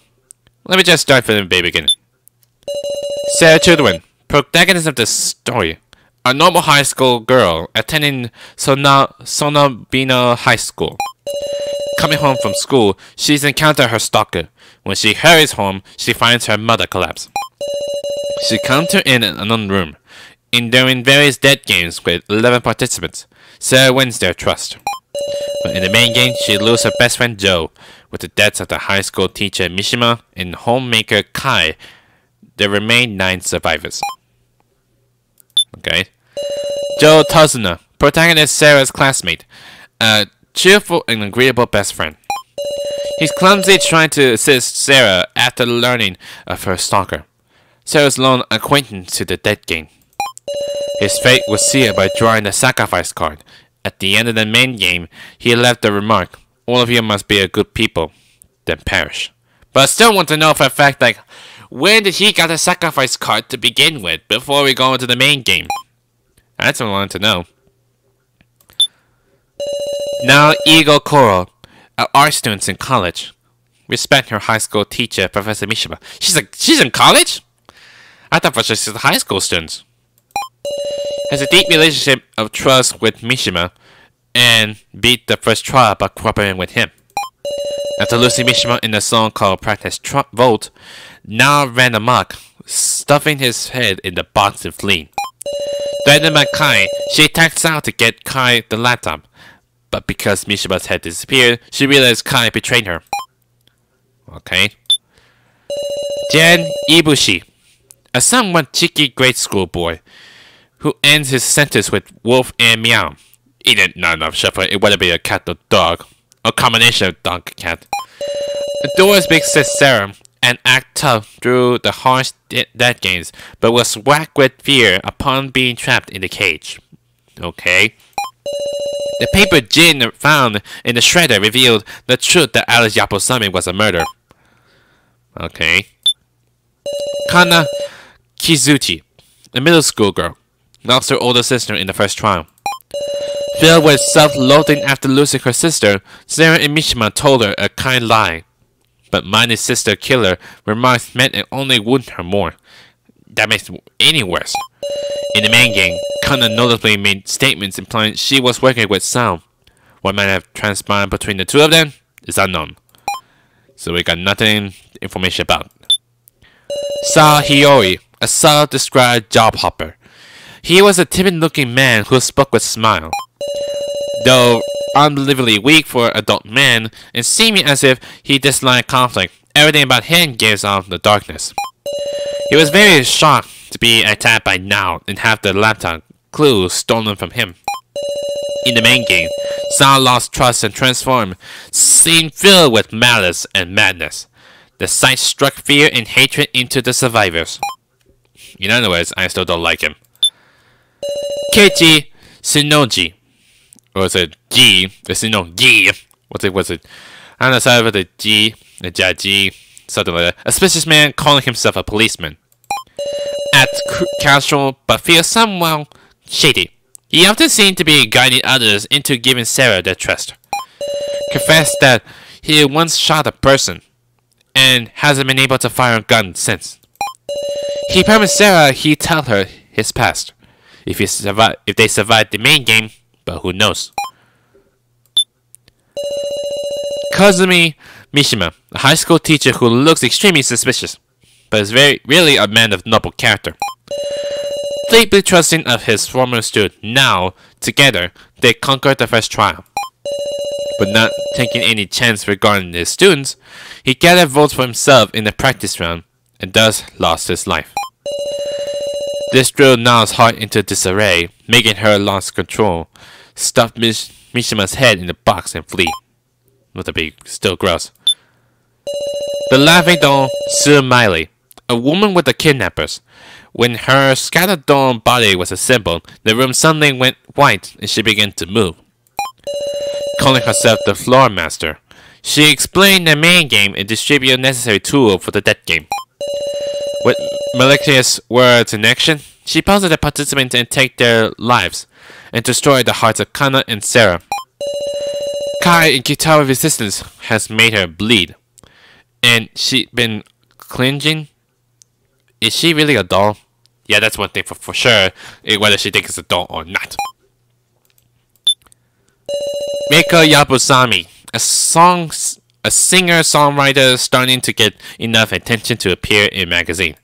[SPEAKER 1] Let me just start from the very beginning. Sarah Children, Protagonist of the story, a normal high school girl attending Sonobino High School. Coming home from school, she's encountered her stalker. When she hurries home, she finds her mother collapse. She comes her in an unknown room, enduring various dead games with 11 participants. Sarah wins their trust. But in the main game, she loses her best friend Joe. With the deaths of the high school teacher Mishima and homemaker Kai, there remain 9 survivors. Okay. Joe Tazuna, protagonist Sarah's classmate, a cheerful and agreeable best friend. He's clumsily trying to assist Sarah after learning of her stalker. Sarah's lone acquaintance to the dead game. His fate was sealed by drawing the sacrifice card. At the end of the main game, he left the remark, "All of you must be a good people, then perish." But I still want to know for a fact, like, when did he get the sacrifice card to begin with before we go into the main game? That's what I wanted to know. Now, Ego Koro, an art student in college. Respect her high school teacher, Professor Mishima. She's in college? I thought for sure she's a high school student. Has a deep relationship of trust with Mishima and beat the first trial by cooperating with him. After losing Mishima in a song called Practice Vote, now ran amok, stuffing his head in the box and fleeing. Threatened by Kai, she attacks out to get Kai the laptop. But because Mishima's head disappeared, she realized Kai betrayed her. Okay. Jen Ibushi, a somewhat cheeky grade school boy, who ends his sentence with wolf and meow. He didn't not enough shuffle, it would be a cat or dog. A combination of dog and cat. Adores big sis Sarah and act tough through the harsh death games, but was whacked with fear upon being trapped in the cage. Okay. The paper Jin found in the shredder revealed the truth that Alice Yaposami was a murderer. Okay. Kana Kizuchi, a middle school girl, lost her older sister in the first trial. Filled with self-loathing after losing her sister, Sarah and Mishima told her a kind lie. But minded sister killer remarks meant it only wounded her more. That makes it any worse. In the main game, Kana notably made statements implying she was working with Sao. What might have transpired between the two of them is unknown. So we got nothing information about. Sao Hiyori, a self-described job hopper. He was a timid-looking man who spoke with a smile. Though unbelievably weak for an adult man and seeming as if he disliked conflict, everything about him gives off the darkness. He was very shocked to be attacked by Nao and have the laptop clues stolen from him. In the main game, Sao lost trust and transformed, seemed filled with malice and madness. The sight struck fear and hatred into the survivors. In other words, I still don't like him. Keiichi Shinoji. Or is it G? It's G. Was it? I don't know, sorry about the G, the G, something like that. A suspicious man calling himself a policeman. Acts casual, but feels somewhat shady. He often seemed to be guiding others into giving Sarah their trust. Confessed that he once shot a person, and hasn't been able to fire a gun since. He promised Sarah he'd tell her his past, if they survived the main game, but who knows. Kazumi Mishima, a high school teacher who looks extremely suspicious, but is really a man of noble character. Deeply trusting of his former student, now, together, they conquered the first trial. But not taking any chance regarding his students, he gathered votes for himself in the practice round, and thus lost his life. This threw Nao's heart into disarray, making her lose control, stuff Mishima's head in the box and flee. Not to be still gross. The laughing doll, Tsumaili, a woman with the kidnappers. When her scattered doll body was assembled, the room suddenly went white and she began to move. Calling herself the Floor Master, she explained the main game and distributed necessary tools for the dead game. With malicious words in action, she posed the participants and take their lives, and destroy the hearts of Kana and Sarah. Kai and Kitara resistance has made her bleed, and she's been cringing. Is she really a doll? Yeah, that's one thing for sure, whether she thinks it's adult or not. Miko Yabusami, a singer-songwriter starting to get enough attention to appear in magazine.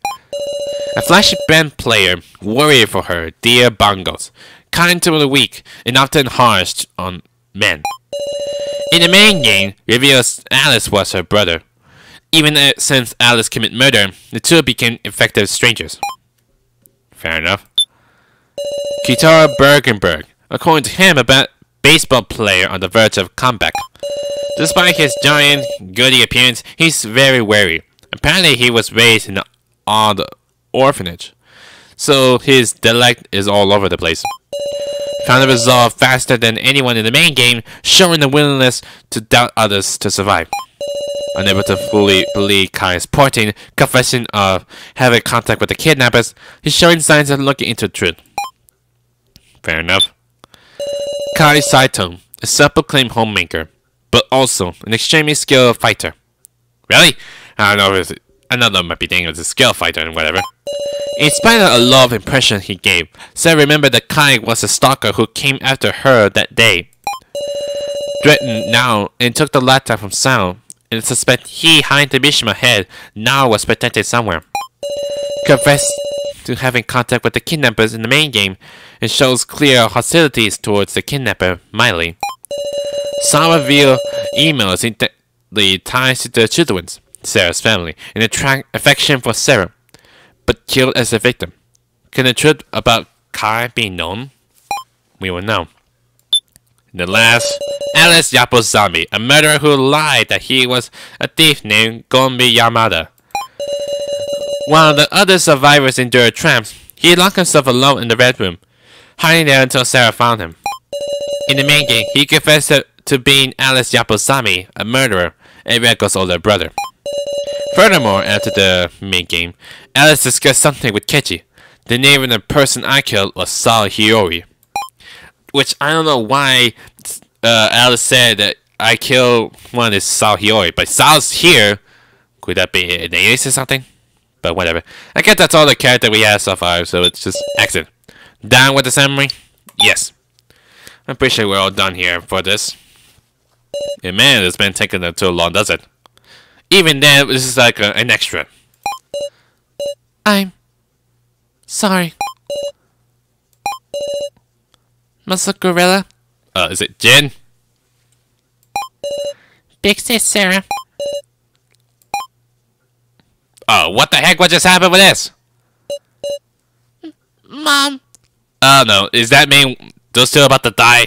[SPEAKER 1] A flashy band player, warrior for her, dear bongos, kind to the weak, and often harsh on men. In the main game, reveals Alice was her brother. Even since Alice committed murder, the two became effective strangers. Fair enough. Kitara Bergenberg, according to him, a baseball player on the verge of comeback. Despite his giant, goody appearance, he's very wary. Apparently, he was raised in an odd orphanage, so his dialect is all over the place. Found the resolve faster than anyone in the main game, showing the willingness to doubt others to survive. Unable to fully believe Kai's porting confession of having contact with the kidnappers, he's showing signs of looking into the truth. Fair enough. Kai Saito, a self-proclaimed homemaker, but also an extremely skilled fighter. Really? I don't know if another might be thinking it was a skill fighter and whatever. In spite of a lot of impression he gave, Sarah remembered that Kai was a stalker who came after her that day. Threatened now and took the laptop from Sao, and suspect he hiding the Mishima head now was protected somewhere. Confessed to having contact with the kidnappers in the main game and shows clear hostilities towards the kidnapper, Miley. Sao revealed emails the ties to the children, Sarah's family, and attract affection for Sarah, but killed as a victim. Can the truth about Kai be known? We will know. The last, Alice Yapozami, a murderer who lied that he was a thief named Gombi Yamada. While the other survivors endured tramps, he locked himself alone in the red room, hiding there until Sarah found him. In the main game, he confessed to being Alice Yapozami, a murderer, and Reiko's older brother. Furthermore, after the main game, Alice discussed something with Kechi. The name of the person I killed was Sao Hiyori. Which I don't know why Alice said that I killed one is Sao Hiyori, but Sao's here. Could that be an alias or something? But whatever. I guess that's all the character we have so far, so it's just excellent. Down with the summary? Yes. I'm pretty sure we're all done here for this. And man, it's been taking too long, does it? Even then, this is like an extra. I'm sorry. Muscle Gorilla? Is it Jin? Big sis Sarah. Oh, what the heck? What just happened with this? Mom. Oh no, does that mean those two are about to die?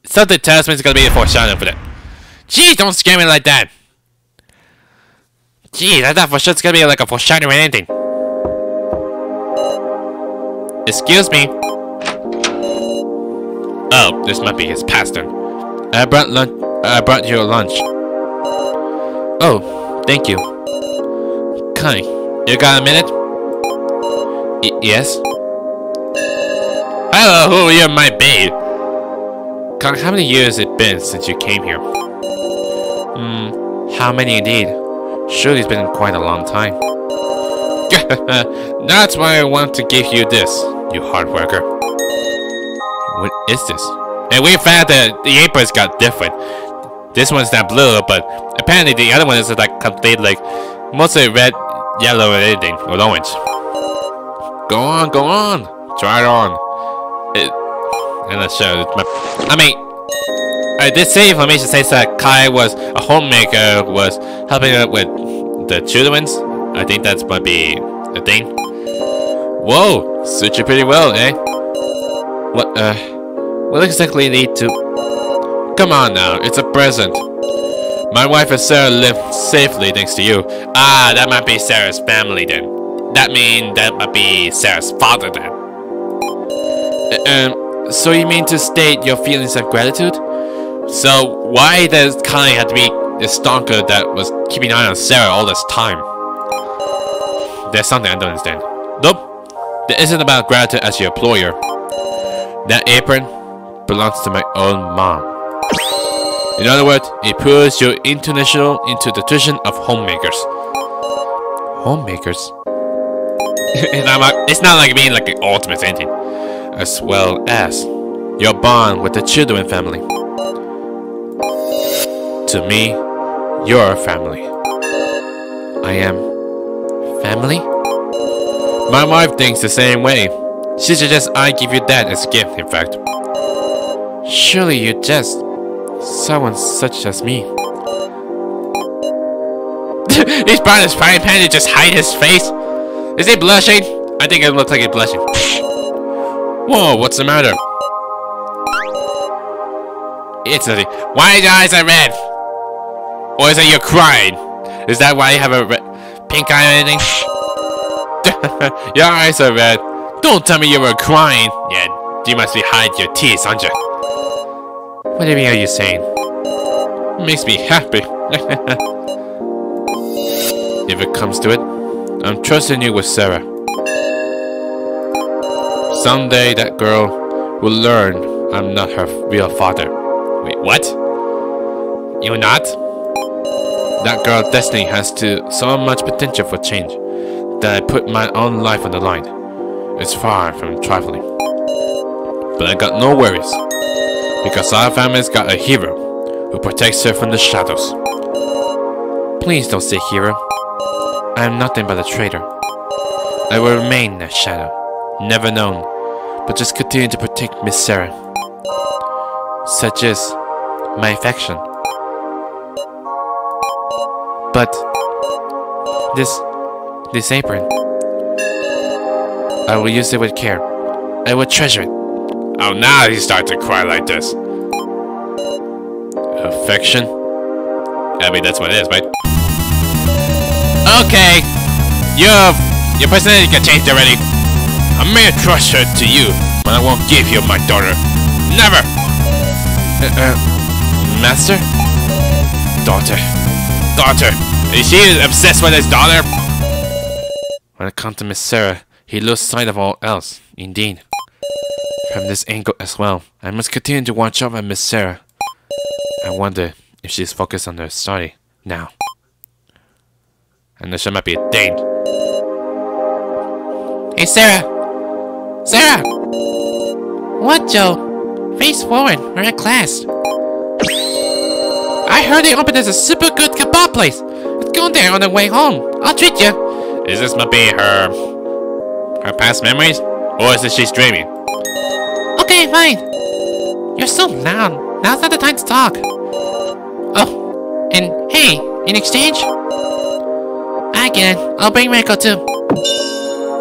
[SPEAKER 1] Something tells me it's gonna be a foreshadowing for that. Jeez, don't scare me like that. Jeez, I thought for sure it's gonna be like a foreshadowing or anything. Excuse me. Oh, this might be his pastor. I brought you lunch. Oh, thank you. Kai, you got a minute? Yes. Hello, you're my babe. Kai, how many years has it been since you came here? How many indeed? Surely it's been quite a long time. That's why I want to give you this, you hard worker. What is this? And we found that the aprons got different. This one's not blue, but apparently the other one is like complete, like mostly red, yellow, and anything, or orange. Go on, go on. Try it on. I'm not sure. I mean, I did say information says that Kai was a homemaker, was helping out with the children's. I think that might be a thing. Whoa, suit you pretty well, eh? What exactly need to... Come on now, it's a present. My wife and Sarah live safely thanks to you. Ah, that might be Sarah's family then. That might be Sarah's father then. So you mean to state your feelings of gratitude? So why does Kai have to be the stalker that was keeping an eye on Sarah all this time? There's something I don't understand. Nope, there isn't about gratitude as your employer. That apron belongs to my own mom. In other words, it proves your international institution of homemakers. Homemakers? It's not like being like an ultimate ending. As well as your bond with the children family. To me, you're family. I am family? My wife thinks the same way. She suggests I give you that as a gift, in fact. Surely you're just someone such as me. He's brought his frying pan to just hide his face. Is he blushing? I think it looks like he's blushing. Whoa, what's the matter? It's nothing. Why your eyes are red? Or is it you're crying? Is that why you have a pink eye or anything? Your eyes are red. Don't tell me you were crying. Yeah, you must be hiding your tears, aren't you? What even are you saying? It makes me happy. If it comes to it, I'm trusting you with Sarah. Someday that girl will learn I'm not her real father. Wait, what? You're not? That girl Destiny has so much potential for change that I put my own life on the line. It's far from trifling. But I got no worries, because our family's got a hero who protects her from the shadows. Please don't say hero. I am nothing but a traitor. I will remain a shadow, never known, but just continue to protect Miss Sarah. Such is my affection. But this apron, I will use it with care. I will treasure it. Oh, now he starts to cry like this. Affection? I mean, that's what it is, right? Okay, your personality got changed already. I may trust her to you, but I won't give you my daughter. Never! Master? Daughter. Daughter. Is she obsessed with his daughter? When it comes to Miss Sarah, he loses sight of all else, indeed. From this angle as well, I must continue to watch over Miss Sarah. I wonder if she's focused on her study now. And there might be a thing. Hey, Sarah! Sarah! What, Joe? Face forward, we're at class. I heard they opened as a super good kebab place. Let's go there on the way home. I'll treat you. Is this maybe her past memories? Or is it she's dreaming? Okay, fine. You're so loud. Now's not the time to talk. Oh, and hey, in exchange? I get it. I'll bring Rico too.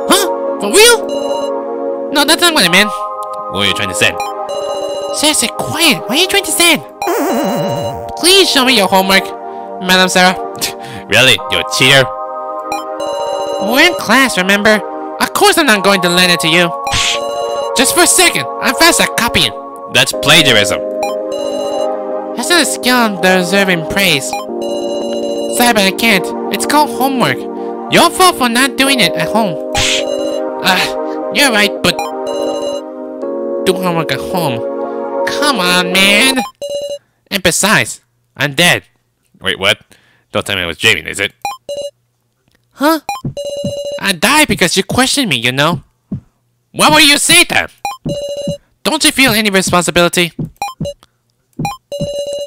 [SPEAKER 1] Huh? For real? No, that's not what I meant. What are you trying to say? Seriously, quiet. What are you trying to say? Please show me your homework, Madam Sarah. Really? You're a cheater? We're in class, remember? Of course I'm not going to lend it to you. Just for a second. I'm fast at copying. That's plagiarism. That's not a skill deserving praise. Sorry, but I can't. It's called homework. Your fault for not doing it at home. You're right, but do homework at home. Come on, man. And besides, I'm dead. Wait, what? Don't tell me I was dreaming, is it? Huh? I died because you questioned me, you know? Why would you say that? Don't you feel any responsibility?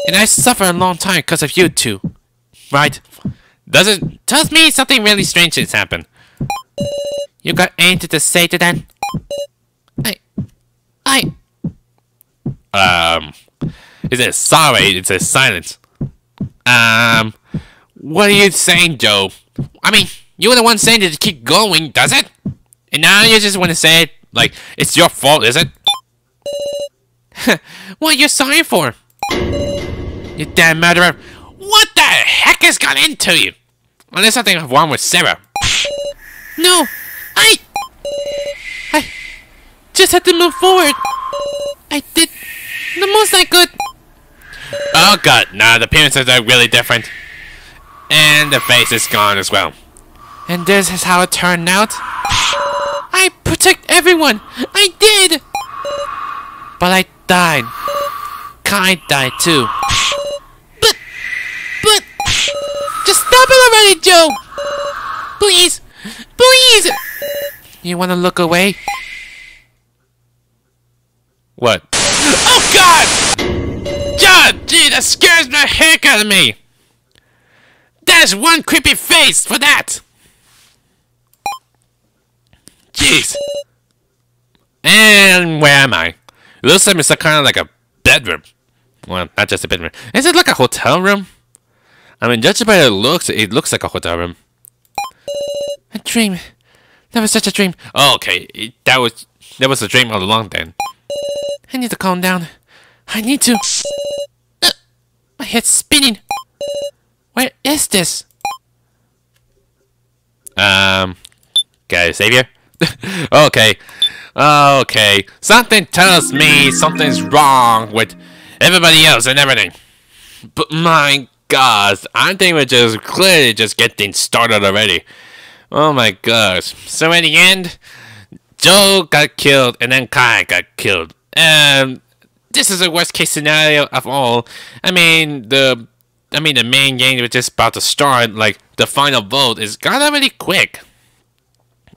[SPEAKER 1] And I suffer a long time because of you two. Right? Tells me something really strange has happened. You got anything to say to that? It says sorry, it says silence. What are you saying, Joe? I mean, you were the one saying to keep going, does it? And now you just want to say it like it's your fault, is it? What are you sorry for? You damn murderer. What the heck has got into you? Well, there's something wrong with Sarah. No, I just had to move forward. I did the most I could. Oh god, nah, the appearances are really different. And the face is gone as well. And this is how it turned out. I protect everyone. I did. But I died. Kai died too. But just stop it already, Joe. Please. Please.
[SPEAKER 2] You wanna look away?
[SPEAKER 1] What? Oh God! God, gee, that scares the heck out of me! There's one creepy face for that! Jeez. And where am I? It looks like it's kind of like a bedroom. Well, not just a bedroom. Is it like a hotel room? I mean, judging by the looks, it looks like a hotel room.
[SPEAKER 2] A dream. That was such a dream.
[SPEAKER 1] Oh, okay. That was a dream all along then.
[SPEAKER 2] I need to calm down. I need to. My head's spinning. Where is this?
[SPEAKER 1] Guys, savior? Okay. Okay. Something tells me something's wrong with everybody else and everything. But my gosh, I think we're just clearly just getting started already. Oh my gosh. So in the end, Joe got killed and then Kai got killed. And this is the worst case scenario of all. I mean the main game was just about to start. Like the final vote is gone really quick.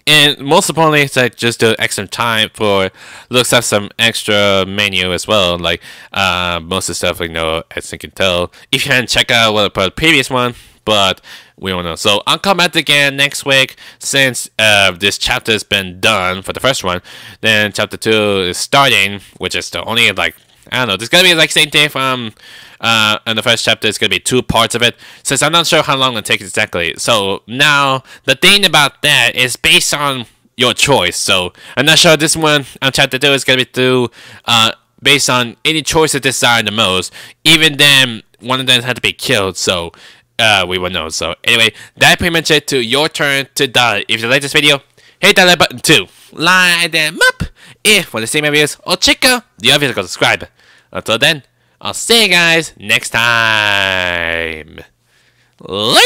[SPEAKER 1] And most importantly, it's like just the extra time for looks up some extra menu as well. Like most of the stuff, you know, as you can tell. If you hadn't checked out the previous one, but we don't know. So I'll come back again next week since this chapter has been done for the first one. Then chapter 2 is starting, which is the only like I don't know. There's gonna be like same thing from in the first chapter. It's gonna be 2 parts of it, since I'm not sure how long it takes exactly. So now the thing about that is based on your choice. So I'm not sure this one on chapter 2 is gonna be through based on any choice you decide the most. Even then, one of them had to be killed. So we will know. So anyway, that pretty much it. To your turn to die. If you like this video, hit that like button too. Light them up if want to see my videos, or check out the other videos, go subscribe. Until then, I'll see you guys next time. Laters!